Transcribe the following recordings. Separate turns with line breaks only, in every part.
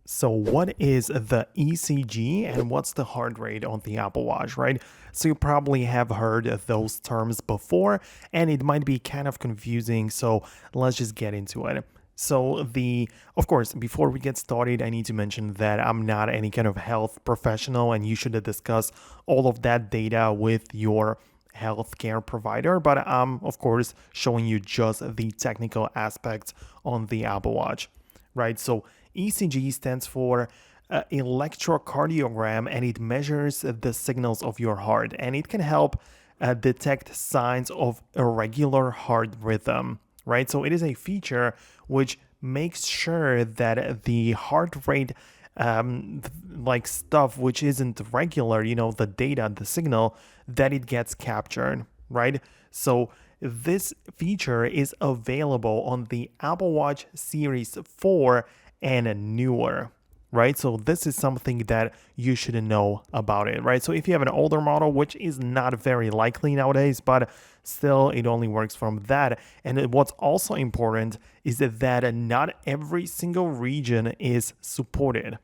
So what is the ECG and what's the heart rate on the Apple Watch, right? So you probably have heard of those terms before and it might be kind of confusing. So let's just get into it. Of course, before we get started, I need to mention that I'm not any kind of health professional and you should discuss all of that data with your healthcare provider, but I'm of course showing you just the technical aspects on the Apple Watch, right? So ECG stands for electrocardiogram and it measures the signals of your heart and it can help detect signs of irregular heart rhythm, right? So it is a feature which makes sure that the heart rate like stuff which isn't regular, the data, the signal, that it gets captured, right? So this feature is available on the Apple Watch Series 4 and newer, right? So this is something that you should know about it, right? So if you have an older model, which is not very likely nowadays, but still it only works from that. And what's also important is that not every single region is supported,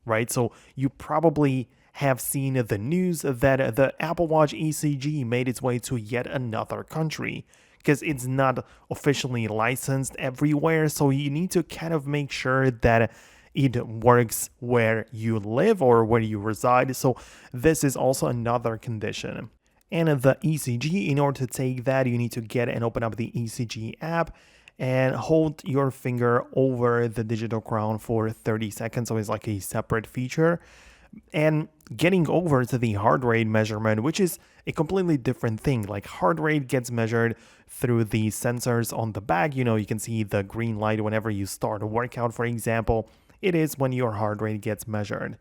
right? So you probably have seen the news that the Apple Watch ECG made its way to yet another country because it's not officially licensed everywhere. So you need to kind of make sure that it works where you live or where you reside. So this is also another condition. And the ECG, in order to take that, you need to get and open up the ECG app and hold your finger over the digital crown for 30 seconds. So it's like a separate feature. And getting over to the heart rate measurement, which is a completely different thing. Like heart rate gets measured through the sensors on the back. You can see the green light whenever you start a workout, for example. It is when your heart rate gets measured.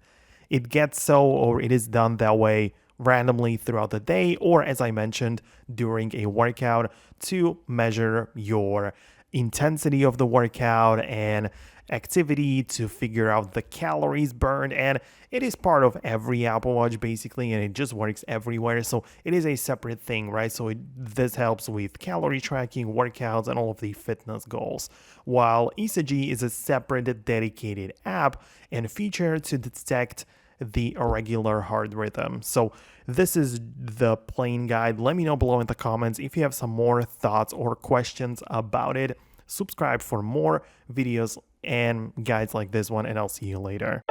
It gets so, or it is done that way randomly throughout the day, or as I mentioned, during a workout to measure your intensity of the workout and activity to figure out the calories burned. And it is part of every Apple Watch basically, and it just works everywhere. So it is a separate thing, right? So this helps with calorie tracking, workouts, and all of the fitness goals. While ECG is a separate dedicated app and feature to detect the irregular heart rhythm. So this is the plain guide. Let me know below in the comments if you have some more thoughts or questions about it. Subscribe for more videos and guides like this one, and I'll see you later.